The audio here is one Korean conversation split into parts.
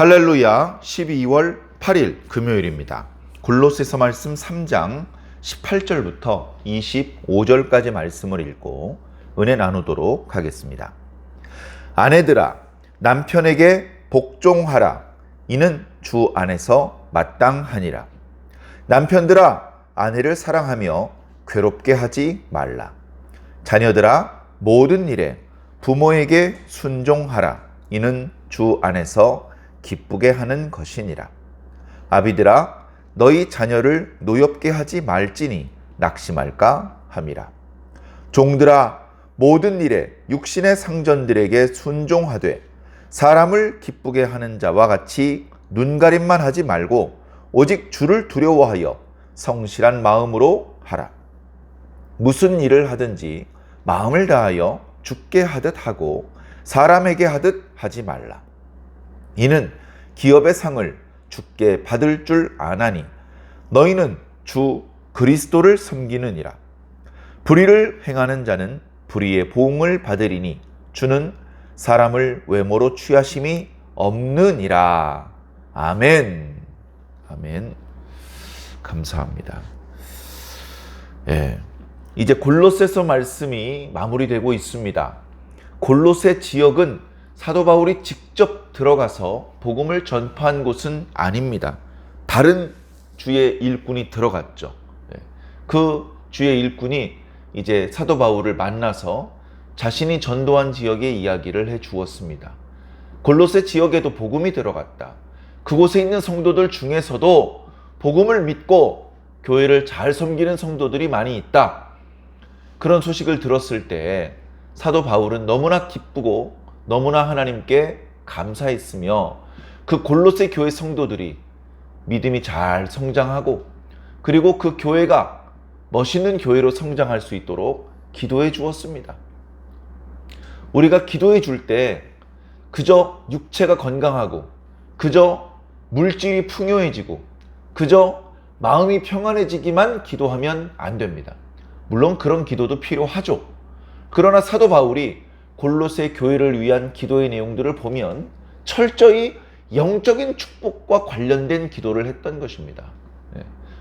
할렐루야. 12월 8일 금요일입니다. 골로새서 말씀 3장 18절부터 25절까지 말씀을 읽고 은혜 나누도록 하겠습니다. 아내들아, 남편에게 복종하라. 이는 주 안에서 마땅하니라. 남편들아, 아내를 사랑하며 괴롭게 하지 말라. 자녀들아, 모든 일에 부모에게 순종하라. 이는 주 안에서 기쁘게 하는 것이니라. 아비들아, 너희 자녀를 노엽게 하지 말지니 낙심할까 함이라. 종들아, 모든 일에 육신의 상전들에게 순종하되 사람을 기쁘게 하는 자와 같이 눈가림만 하지 말고 오직 주를 두려워하여 성실한 마음으로 하라. 무슨 일을 하든지 마음을 다하여 주께 하듯 하고 사람에게 하듯 하지 말라. 이는 기업의 상을 주께 받을 줄 아나니 너희는 주 그리스도를 섬기느니라. 불의를 행하는 자는 불의의 보응을 받으리니 주는 사람을 외모로 취하심이 없느니라. 아멘. 아멘. 감사합니다. 이제 골로새서 말씀이 마무리되고 있습니다. 골로새 지역은 사도 바울이 직접 들어가서 복음을 전파한 곳은 아닙니다. 다른 주의 일꾼이 들어갔죠. 그 주의 일꾼이 이제 사도 바울을 만나서 자신이 전도한 지역의 이야기를 해 주었습니다. 골로새 지역에도 복음이 들어갔다. 그곳에 있는 성도들 중에서도 복음을 믿고 교회를 잘 섬기는 성도들이 많이 있다. 그런 소식을 들었을 때 사도 바울은 너무나 기쁘고 너무나 하나님께 감사했으며 그 골로새 교회 성도들이 믿음이 잘 성장하고 그리고 그 교회가 멋있는 교회로 성장할 수 있도록 기도해 주었습니다. 우리가 기도해 줄 때 그저 육체가 건강하고 그저 물질이 풍요해지고 그저 마음이 평안해지기만 기도하면 안 됩니다. 물론 그런 기도도 필요하죠. 그러나 사도 바울이 골로새 교회를 위한 기도의 내용들을 보면 철저히 영적인 축복과 관련된 기도를 했던 것입니다.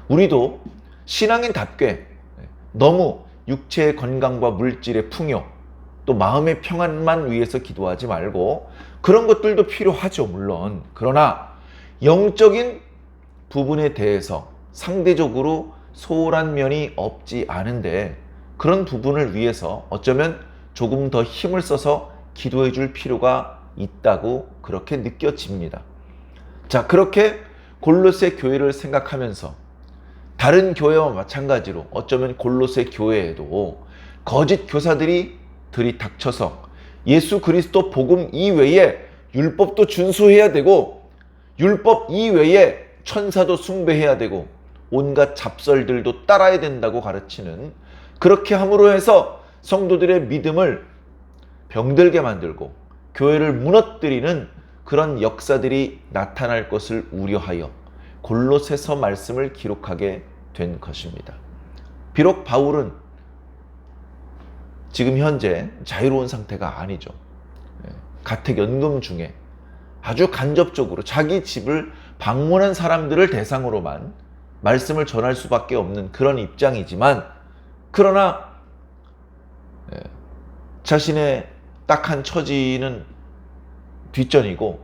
우리도 신앙인답게 너무 육체의 건강과 물질의 풍요, 또 마음의 평안만 위해서 기도하지 말고 그런 것들도 필요하죠, 물론. 그러나 영적인 부분에 대해서 상대적으로 소홀한 면이 없지 않은데 그런 부분을 위해서 어쩌면 조금 더 힘을 써서 기도해 줄 필요가 있다고 그렇게 느껴집니다. 자, 그렇게 골로새 교회를 생각하면서 다른 교회와 마찬가지로 어쩌면 골로새 교회에도 거짓 교사들이 들이닥쳐서 예수 그리스도 복음 이외에 율법도 준수해야 되고 율법 이외에 천사도 숭배해야 되고 온갖 잡설들도 따라야 된다고 가르치는, 그렇게 함으로 해서 성도들의 믿음을 병들게 만들고 교회를 무너뜨리는 그런 역사들이 나타날 것을 우려하여 골로새서 말씀을 기록하게 된 것입니다. 비록 바울은 지금 현재 자유로운 상태가 아니죠. 가택연금 중에 아주 간접적으로 자기 집을 방문한 사람들을 대상으로만 말씀을 전할 수밖에 없는 그런 입장이지만, 그러나 자신의 딱한 처지는 뒷전이고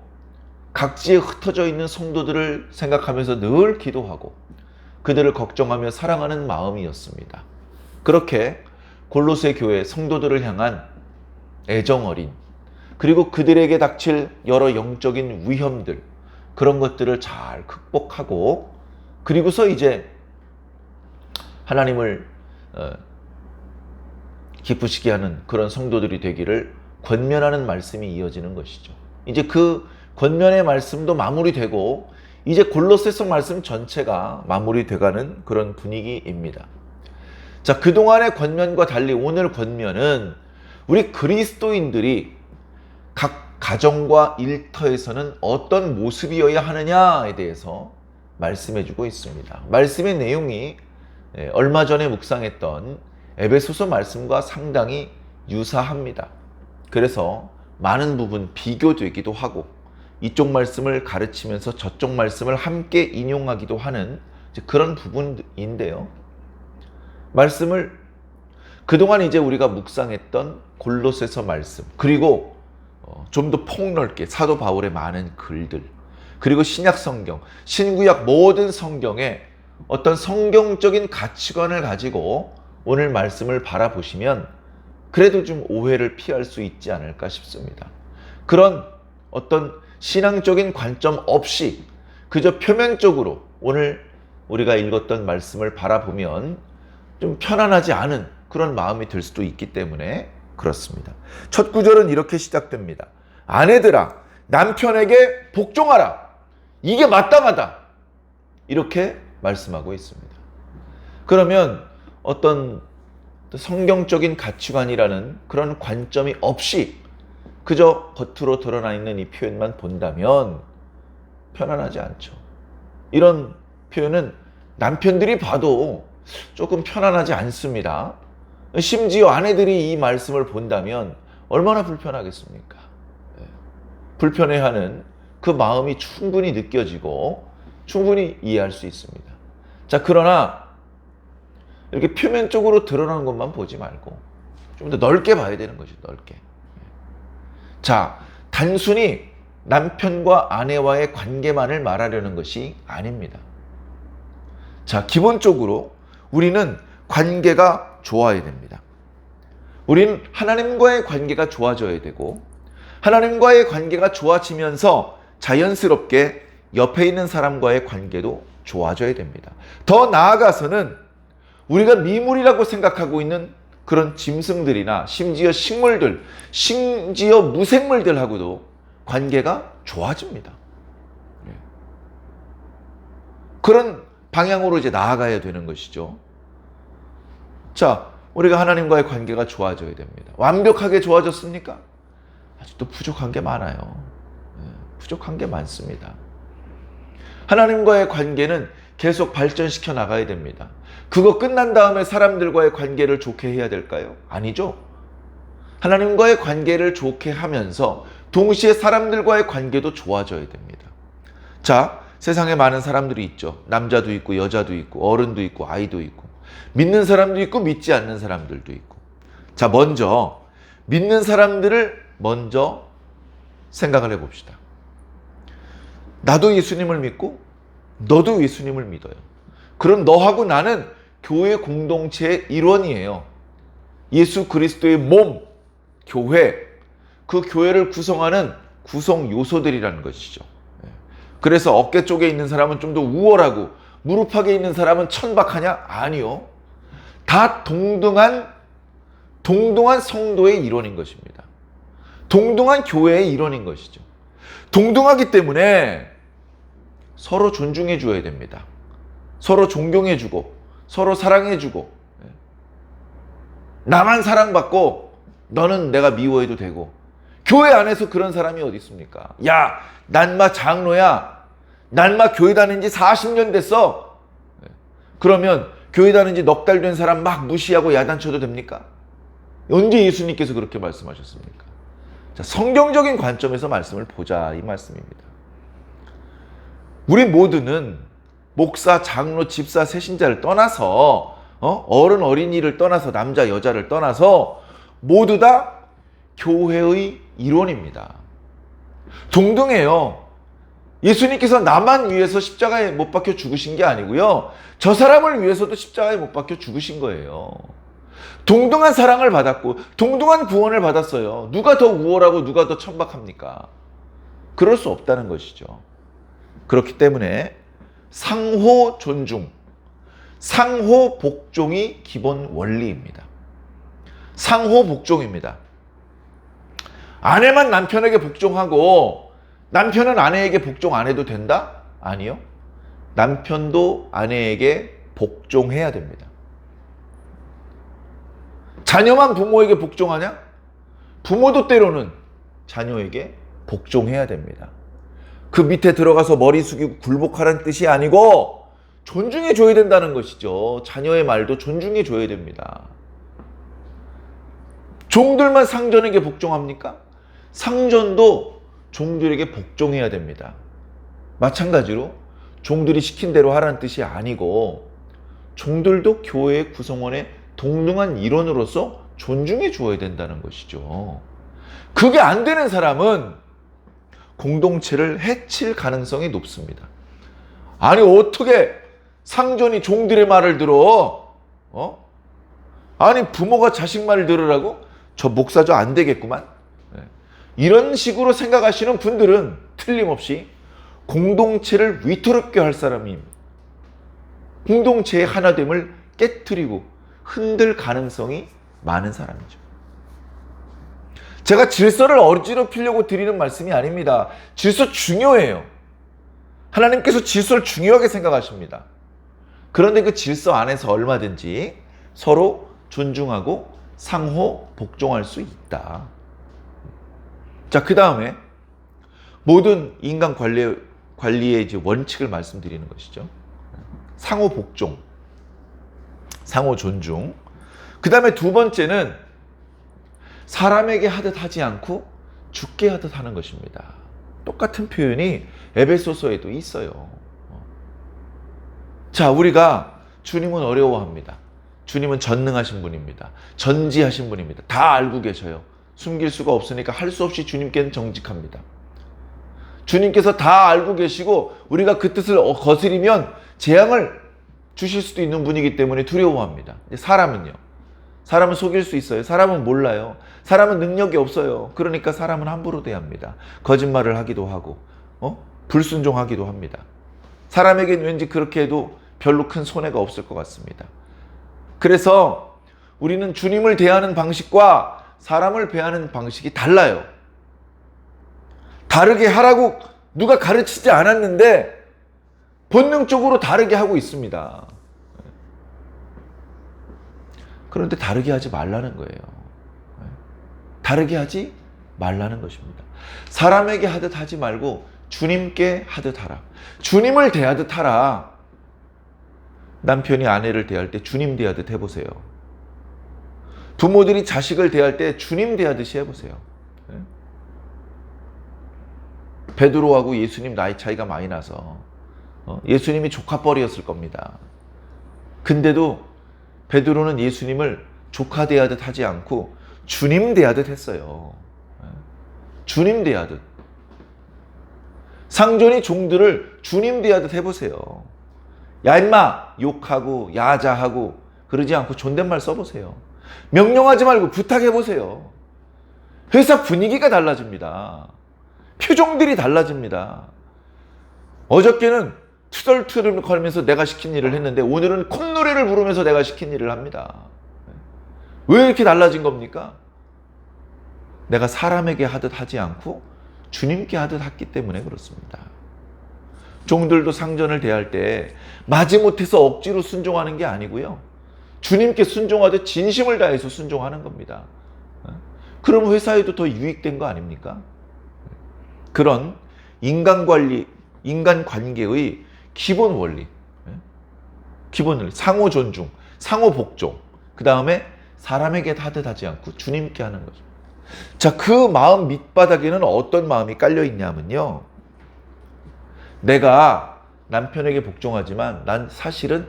각지에 흩어져 있는 성도들을 생각하면서 늘 기도하고 그들을 걱정하며 사랑하는 마음이었습니다. 그렇게 골로새 교회 성도들을 향한 애정어린, 그리고 그들에게 닥칠 여러 영적인 위험들, 그런 것들을 잘 극복하고 그리고서 이제 하나님을 기쁘시게 하는 그런 성도들이 되기를 권면하는 말씀이 이어지는 것이죠. 이제 그 권면의 말씀도 마무리되고 이제 골로새서 말씀 전체가 마무리돼가는 그런 분위기입니다. 자, 그동안의 권면과 달리 오늘 권면은 우리 그리스도인들이 각 가정과 일터에서는 어떤 모습이어야 하느냐에 대해서 말씀해주고 있습니다. 말씀의 내용이 얼마 전에 묵상했던 에베소서 말씀과 상당히 유사합니다. 그래서 많은 부분 비교되기도 하고 이쪽 말씀을 가르치면서 저쪽 말씀을 함께 인용하기도 하는 그런 부분인데요. 말씀을 그동안 이제 우리가 묵상했던 골로새서 말씀, 그리고 좀 더 폭넓게 사도 바울의 많은 글들, 그리고 신약 성경, 신구약 모든 성경에 어떤 성경적인 가치관을 가지고 오늘 말씀을 바라보시면 그래도 좀 오해를 피할 수 있지 않을까 싶습니다. 그런 어떤 신앙적인 관점 없이 그저 표면적으로 오늘 우리가 읽었던 말씀을 바라보면 좀 편안하지 않은 그런 마음이 들 수도 있기 때문에 그렇습니다. 첫 구절은 이렇게 시작됩니다. 아내들아, 남편에게 복종하라. 이게 마땅하다. 이렇게 말씀하고 있습니다. 그러면 어떤 성경적인 가치관이라는 그런 관점이 없이 그저 겉으로 드러나 있는 이 표현만 본다면 편안하지 않죠. 이런 표현은 남편들이 봐도 조금 편안하지 않습니다. 심지어 아내들이 이 말씀을 본다면 얼마나 불편하겠습니까? 불편해하는 그 마음이 충분히 느껴지고 충분히 이해할 수 있습니다. 자, 그러나 이렇게 표면적으로 드러나는 것만 보지 말고 좀 더 넓게 봐야 되는 거죠. 넓게. 자, 단순히 남편과 아내와의 관계만을 말하려는 것이 아닙니다. 자, 기본적으로 우리는 관계가 좋아야 됩니다. 우리는 하나님과의 관계가 좋아져야 되고, 하나님과의 관계가 좋아지면서 자연스럽게 옆에 있는 사람과의 관계도 좋아져야 됩니다. 더 나아가서는 우리가 미물이라고 생각하고 있는 그런 짐승들이나 심지어 식물들, 심지어 무생물들하고도 관계가 좋아집니다. 그런 방향으로 이제 나아가야 되는 것이죠. 자, 우리가 하나님과의 관계가 좋아져야 됩니다. 완벽하게 좋아졌습니까? 아직도 부족한 게 많아요. 부족한 게 많습니다. 하나님과의 관계는 계속 발전시켜 나가야 됩니다. 그거 끝난 다음에 사람들과의 관계를 좋게 해야 될까요? 아니죠. 하나님과의 관계를 좋게 하면서 동시에 사람들과의 관계도 좋아져야 됩니다. 자, 세상에 많은 사람들이 있죠. 남자도 있고 여자도 있고 어른도 있고 아이도 있고 믿는 사람도 있고 믿지 않는 사람들도 있고. 자, 먼저 믿는 사람들을 먼저 생각을 해봅시다. 나도 예수님을 믿고 너도 예수님을 믿어요. 그럼 너하고 나는 교회 공동체의 일원이에요. 예수 그리스도의 몸, 교회, 그 교회를 구성하는 구성 요소들이라는 것이죠. 그래서 어깨 쪽에 있는 사람은 좀 더 우월하고 무릎팍에 있는 사람은 천박하냐? 아니요. 다 동등한 성도의 일원인 것입니다. 동등한 교회의 일원인 것이죠. 동등하기 때문에 서로 존중해 줘야 됩니다. 서로 존경해 주고 서로 사랑해 주고, 나만 사랑받고 너는 내가 미워해도 되고. 교회 안에서 그런 사람이 어디 있습니까? 야, 난 마 장로야. 난 마 교회 다닌 지 40년 됐어. 그러면 교회 다닌 지 넉 달 된 사람 막 무시하고 야단쳐도 됩니까? 언제 예수님께서 그렇게 말씀하셨습니까? 자, 성경적인 관점에서 말씀을 보자, 이 말씀입니다. 우리 모두는 목사, 장로, 집사, 새신자를 떠나서 어른, 어린이를 떠나서 남자, 여자를 떠나서 모두 다 교회의 일원입니다. 동등해요. 예수님께서 나만 위해서 십자가에 못 박혀 죽으신 게 아니고요. 저 사람을 위해서도 십자가에 못 박혀 죽으신 거예요. 동등한 사랑을 받았고 동등한 구원을 받았어요. 누가 더 우월하고 누가 더 천박합니까? 그럴 수 없다는 것이죠. 그렇기 때문에 상호 존중, 상호 복종이 기본 원리입니다. 상호 복종입니다. 아내만 남편에게 복종하고 남편은 아내에게 복종 안 해도 된다? 아니요. 남편도 아내에게 복종해야 됩니다. 자녀만 부모에게 복종하냐? 부모도 때로는 자녀에게 복종해야 됩니다. 그 밑에 들어가서 머리 숙이고 굴복하라는 뜻이 아니고 존중해 줘야 된다는 것이죠. 자녀의 말도 존중해 줘야 됩니다. 종들만 상전에게 복종합니까? 상전도 종들에게 복종해야 됩니다. 마찬가지로 종들이 시킨 대로 하라는 뜻이 아니고 종들도 교회의 구성원의 동등한 일원으로서 존중해 주어야 된다는 것이죠. 그게 안 되는 사람은 공동체를 해칠 가능성이 높습니다. 아니 어떻게 상전이 종들의 말을 들어? 아니 부모가 자식 말을 들으라고? 저 목사죠 안 되겠구만. 이런 식으로 생각하시는 분들은 틀림없이 공동체를 위태롭게 할 사람이 공동체의 하나됨을 깨트리고 흔들 가능성이 많은 사람이죠. 제가 질서를 어지럽히려고 드리는 말씀이 아닙니다. 질서 중요해요. 하나님께서 질서를 중요하게 생각하십니다. 그런데 그 질서 안에서 얼마든지 서로 존중하고 상호 복종할 수 있다. 자, 그 다음에 모든 인간 관리의 이제 원칙을 말씀드리는 것이죠. 상호 복종, 상호 존중. 그 다음에 두 번째는 사람에게 하듯 하지 않고 주께 하듯 하는 것입니다. 똑같은 표현이 에베소서에도 있어요. 자, 우리가 주님은 어려워합니다. 주님은 전능하신 분입니다. 전지하신 분입니다. 다 알고 계셔요. 숨길 수가 없으니까 할 수 없이 주님께는 정직합니다. 주님께서 다 알고 계시고 우리가 그 뜻을 거스리면 재앙을 주실 수도 있는 분이기 때문에 두려워합니다. 사람은요. 사람은 속일 수 있어요. 사람은 몰라요. 사람은 능력이 없어요. 그러니까 사람은 함부로 대합니다. 거짓말을 하기도 하고 불순종하기도 합니다. 사람에겐 왠지 그렇게 해도 별로 큰 손해가 없을 것 같습니다. 그래서 우리는 주님을 대하는 방식과 사람을 대하는 방식이 달라요. 다르게 하라고 누가 가르치지 않았는데 본능적으로 다르게 하고 있습니다. 그런데 다르게 하지 말라는 거예요. 다르게 하지 말라는 것입니다. 사람에게 하듯 하지 말고 주님께 하듯 하라. 주님을 대하듯 하라. 남편이 아내를 대할 때 주님 대하듯 해보세요. 부모들이 자식을 대할 때 주님 대하듯이 해보세요. 베드로하고 예수님 나이 차이가 많이 나서 예수님이 조카뻘이었을 겁니다. 근데도 베드로는 예수님을 조카 대하듯 하지 않고 주님 대하듯 했어요. 주님 대하듯. 상전이 종들을 주님 대하듯 해보세요. 야 임마 욕하고 야자하고 그러지 않고 존댓말 써보세요. 명령하지 말고 부탁해보세요. 회사 분위기가 달라집니다. 표정들이 달라집니다. 어저께는 투덜투덜거리면서 내가 시킨 일을 했는데 오늘은 콧노래를 부르면서 내가 시킨 일을 합니다. 왜 이렇게 달라진 겁니까? 내가 사람에게 하듯 하지 않고 주님께 하듯 했기 때문에 그렇습니다. 종들도 상전을 대할 때 마지못해서 억지로 순종하는 게 아니고요. 주님께 순종하듯 진심을 다해서 순종하는 겁니다. 그럼 회사에도 더 유익된 거 아닙니까? 그런 인간 관계의 기본 원리, 상호 존중, 상호 복종, 그 다음에 사람에게 하듯 하지 않고 주님께 하는 거죠. 자, 그 마음 밑바닥에는 어떤 마음이 깔려 있냐면요. 내가 남편에게 복종하지만 난 사실은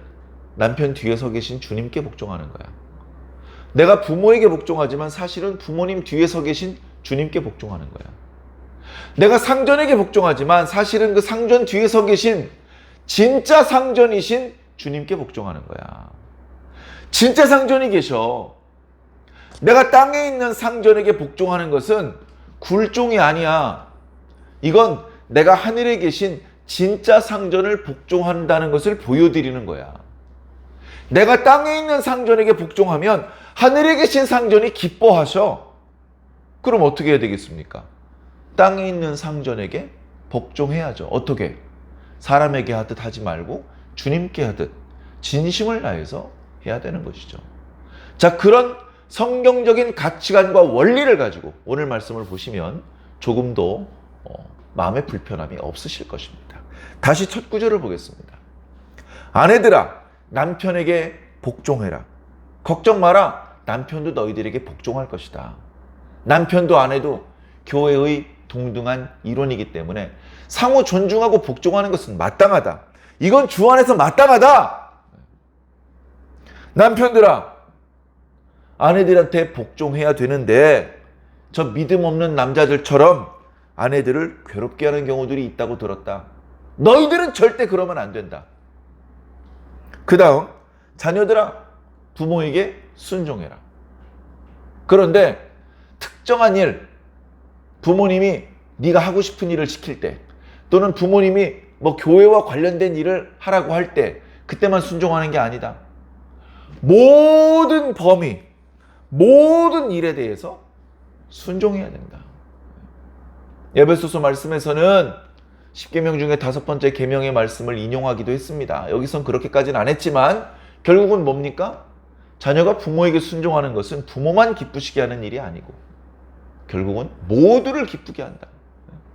남편 뒤에 서 계신 주님께 복종하는 거야. 내가 부모에게 복종하지만 사실은 부모님 뒤에 서 계신 주님께 복종하는 거야. 내가 상전에게 복종하지만 사실은 그 상전 뒤에 서 계신 진짜 상전이신 주님께 복종하는 거야. 진짜 상전이 계셔. 내가 땅에 있는 상전에게 복종하는 것은 굴종이 아니야. 이건 내가 하늘에 계신 진짜 상전을 복종한다는 것을 보여드리는 거야. 내가 땅에 있는 상전에게 복종하면 하늘에 계신 상전이 기뻐하셔. 그럼 어떻게 해야 되겠습니까? 땅에 있는 상전에게 복종해야죠. 어떻게? 사람에게 하듯 하지 말고 주님께 하듯 진심을 다해서 해야 되는 것이죠. 자, 그런 성경적인 가치관과 원리를 가지고 오늘 말씀을 보시면 조금도 마음의 불편함이 없으실 것입니다. 다시 첫 구절을 보겠습니다. 아내들아, 남편에게 복종해라. 걱정 마라. 남편도 너희들에게 복종할 것이다. 남편도 아내도 교회의 동등한 이론이기 때문에 상호 존중하고 복종하는 것은 마땅하다. 이건 주 안에서 마땅하다. 남편들아, 아내들한테 복종해야 되는데 저 믿음 없는 남자들처럼 아내들을 괴롭게 하는 경우들이 있다고 들었다. 너희들은 절대 그러면 안 된다. 그 다음, 자녀들아, 부모에게 순종해라. 그런데 특정한 일, 부모님이 네가 하고 싶은 일을 시킬 때, 또는 부모님이 뭐 교회와 관련된 일을 하라고 할 때 그때만 순종하는 게 아니다. 모든 범위, 모든 일에 대해서 순종해야 된다. 에베소서 말씀에서는 10계명 중에 5번째 계명의 말씀을 인용하기도 했습니다. 여기선 그렇게까지는 안 했지만 결국은 뭡니까? 자녀가 부모에게 순종하는 것은 부모만 기쁘시게 하는 일이 아니고 결국은 모두를 기쁘게 한다.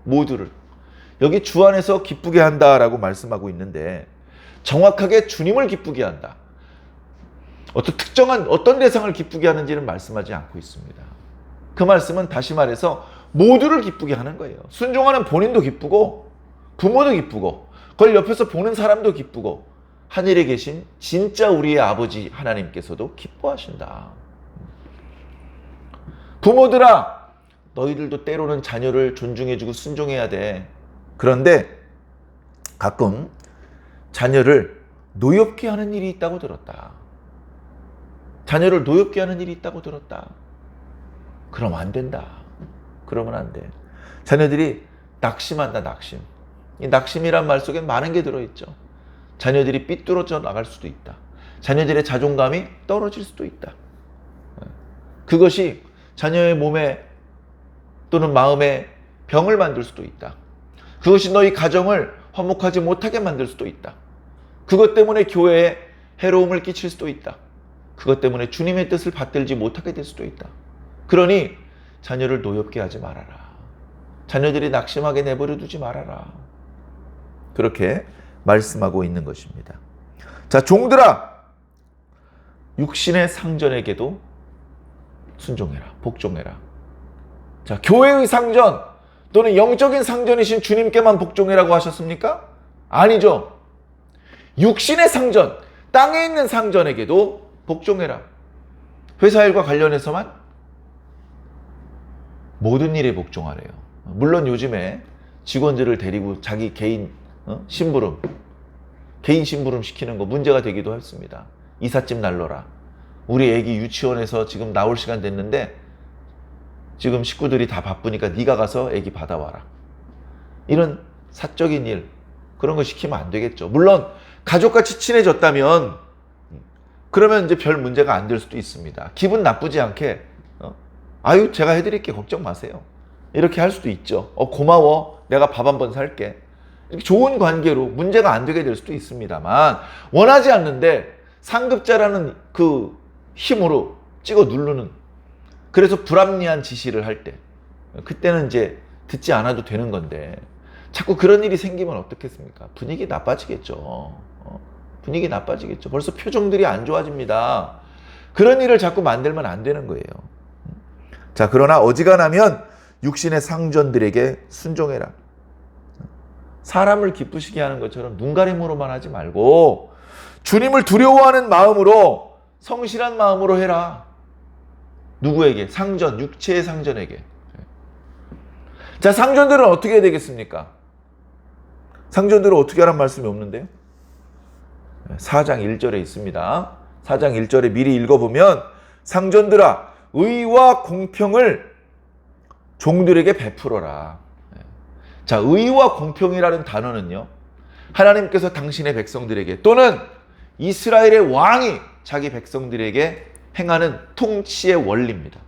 모두를. 여기 주 안에서 기쁘게 한다라고 말씀하고 있는데 정확하게 주님을 기쁘게 한다. 어떤 특정한 어떤 대상을 기쁘게 하는지는 말씀하지 않고 있습니다. 그 말씀은 다시 말해서 모두를 기쁘게 하는 거예요. 순종하는 본인도 기쁘고 부모도 기쁘고 그걸 옆에서 보는 사람도 기쁘고 하늘에 계신 진짜 우리의 아버지 하나님께서도 기뻐하신다. 부모들아, 너희들도 때로는 자녀를 존중해주고 순종해야 돼. 그런데 가끔 자녀를 노엽게 하는 일이 있다고 들었다. 자녀를 노엽게 하는 일이 있다고 들었다. 그럼 안 된다. 그러면 안 돼. 자녀들이 낙심한다, 낙심. 이 낙심이란 말 속에 많은 게 들어있죠. 자녀들이 삐뚤어져 나갈 수도 있다. 자녀들의 자존감이 떨어질 수도 있다. 그것이 자녀의 몸에 또는 마음에 병을 만들 수도 있다. 그것이 너희 가정을 화목하지 못하게 만들 수도 있다. 그것 때문에 교회에 해로움을 끼칠 수도 있다. 그것 때문에 주님의 뜻을 받들지 못하게 될 수도 있다. 그러니 자녀를 노엽게 하지 말아라. 자녀들이 낙심하게 내버려 두지 말아라. 그렇게 말씀하고 있는 것입니다. 자, 종들아, 육신의 상전에게도 순종해라. 복종해라. 자, 교회의 상전 또는 영적인 상전이신 주님께만 복종해라고 하셨습니까? 아니죠. 육신의 상전, 땅에 있는 상전에게도 복종해라. 회사 일과 관련해서만 모든 일에 복종하래요. 물론 요즘에 직원들을 데리고 자기 개인 심부름, 개인 심부름 시키는 거 문제가 되기도 했습니다. 이삿짐 날러라. 우리 애기 유치원에서 지금 나올 시간 됐는데 지금 식구들이 다 바쁘니까 네가 가서 애기 받아와라. 이런 사적인 일, 그런 거 시키면 안 되겠죠. 물론 가족같이 친해졌다면 그러면 이제 별 문제가 안 될 수도 있습니다. 기분 나쁘지 않게 아유 제가 해드릴게 걱정 마세요. 이렇게 할 수도 있죠. 고마워. 내가 밥 한 번 살게. 이렇게 좋은 관계로 문제가 안 되게 될 수도 있습니다만 원하지 않는데 상급자라는 그 힘으로 찍어 누르는, 그래서 불합리한 지시를 할 때 그때는 이제 듣지 않아도 되는 건데 자꾸 그런 일이 생기면 어떻겠습니까? 분위기 나빠지겠죠. 분위기 나빠지겠죠. 벌써 표정들이 안 좋아집니다. 그런 일을 자꾸 만들면 안 되는 거예요. 자, 그러나 어지간하면 육신의 상전들에게 순종해라. 사람을 기쁘시게 하는 것처럼 눈가림으로만 하지 말고 주님을 두려워하는 마음으로, 성실한 마음으로 해라. 누구에게? 상전, 육체의 상전에게. 자, 상전들은 어떻게 해야 되겠습니까? 상전들은 어떻게 하라는 말씀이 없는데요? 4장 1절에 있습니다. 4장 1절에 미리 읽어보면 상전들아, 의와 공평을 종들에게 베풀어라. 자, 의와 공평이라는 단어는요, 하나님께서 당신의 백성들에게 또는 이스라엘의 왕이 자기 백성들에게 행하는 통치의 원리입니다.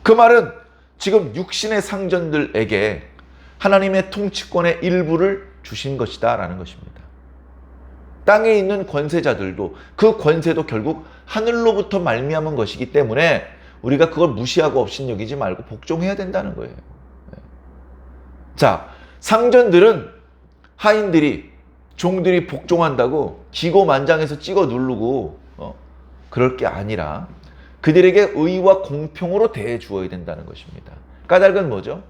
그 말은 지금 육신의 상전들에게 하나님의 통치권의 일부를 주신 것이다 라는 것입니다. 땅에 있는 권세자들도 그 권세도 결국 하늘로부터 말미암은 것이기 때문에 우리가 그걸 무시하고 업신여기지 말고 복종해야 된다는 거예요. 자, 상전들은 하인들이, 종들이 복종한다고 기고만장해서 찍어 누르고 그럴 게 아니라 그들에게 의와 공평으로 대해 주어야 된다는 것입니다. 까닭은 뭐죠?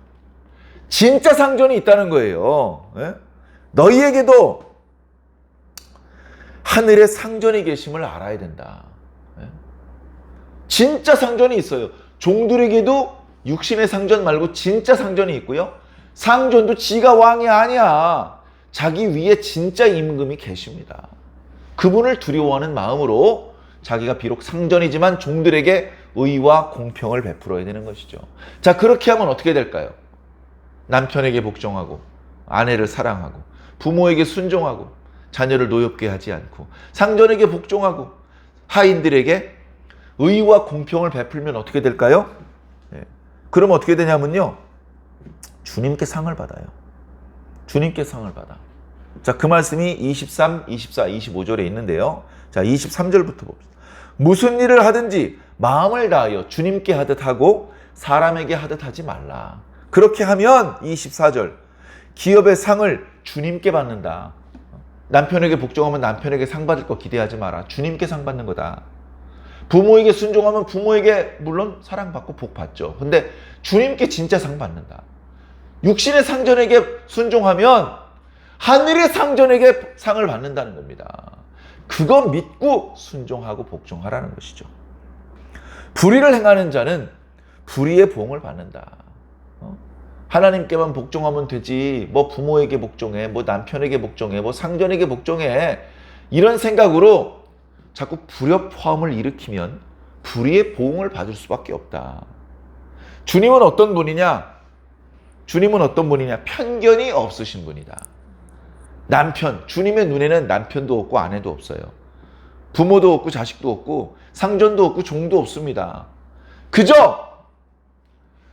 진짜 상전이 있다는 거예요. 예? 너희에게도 하늘의 상전이 계심을 알아야 된다. 예? 진짜 상전이 있어요. 종들에게도 육신의 상전 말고 진짜 상전이 있고요. 상전도 지가 왕이 아니야. 자기 위에 진짜 임금이 계십니다. 그분을 두려워하는 마음으로 자기가 비록 상전이지만 종들에게 의와 공평을 베풀어야 되는 것이죠. 자, 그렇게 하면 어떻게 될까요? 남편에게 복종하고 아내를 사랑하고 부모에게 순종하고 자녀를 노엽게 하지 않고 상전에게 복종하고 하인들에게 의와 공평을 베풀면 어떻게 될까요? 네. 그럼 어떻게 되냐면요. 주님께 상을 받아요. 주님께 상을 받아. 자, 그 말씀이 23, 24, 25절에 있는데요. 자, 23절부터 봅시다. 무슨 일을 하든지 마음을 다하여 주님께 하듯 하고 사람에게 하듯 하지 말라. 그렇게 하면 24절 기업의 상을 주님께 받는다. 남편에게 복종하면 남편에게 상 받을 거 기대하지 마라. 주님께 상 받는 거다. 부모에게 순종하면 부모에게 물론 사랑받고 복 받죠. 근데 주님께 진짜 상 받는다. 육신의 상전에게 순종하면 하늘의 상전에게 상을 받는다는 겁니다. 그거 믿고 순종하고 복종하라는 것이죠. 불의를 행하는 자는 불의의 보응을 받는다. 하나님께만 복종하면 되지, 뭐 부모에게 복종해, 뭐 남편에게 복종해, 뭐 상전에게 복종해, 이런 생각으로 자꾸 불협화음을 일으키면 불의의 보응을 받을 수밖에 없다. 주님은 어떤 분이냐? 주님은 어떤 분이냐? 편견이 없으신 분이다. 남편, 주님의 눈에는 남편도 없고 아내도 없어요. 부모도 없고 자식도 없고 상전도 없고 종도 없습니다. 그저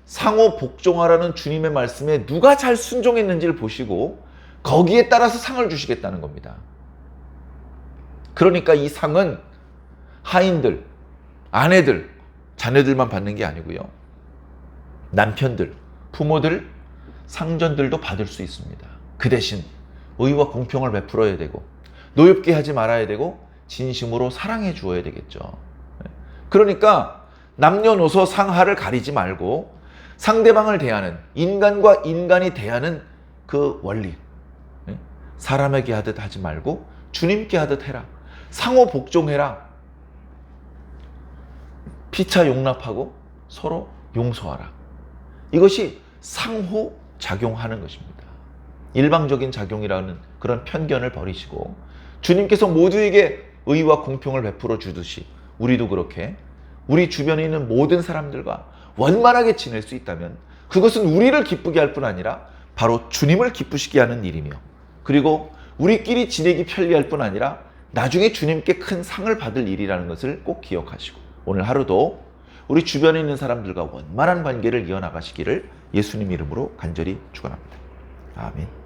상호 복종하라는 주님의 말씀에 누가 잘 순종했는지를 보시고 거기에 따라서 상을 주시겠다는 겁니다. 그러니까 이 상은 하인들, 아내들, 자녀들만 받는 게 아니고요. 남편들, 부모들, 상전들도 받을 수 있습니다. 그 대신 의와 공평을 베풀어야 되고 노엽게 하지 말아야 되고 진심으로 사랑해 주어야 되겠죠. 그러니까 남녀노소 상하를 가리지 말고 상대방을 대하는, 인간과 인간이 대하는 그 원리, 사람에게 하듯 하지 말고 주님께 하듯 해라. 상호 복종해라. 피차 용납하고 서로 용서하라. 이것이 상호 작용하는 것입니다. 일방적인 작용이라는 그런 편견을 버리시고 주님께서 모두에게 의와 공평을 베풀어 주듯이 우리도 그렇게 우리 주변에 있는 모든 사람들과 원만하게 지낼 수 있다면 그것은 우리를 기쁘게 할 뿐 아니라 바로 주님을 기쁘시게 하는 일이며, 그리고 우리끼리 지내기 편리할 뿐 아니라 나중에 주님께 큰 상을 받을 일이라는 것을 꼭 기억하시고 오늘 하루도 우리 주변에 있는 사람들과 원만한 관계를 이어나가시기를 예수님 이름으로 간절히 축원합니다. 아멘.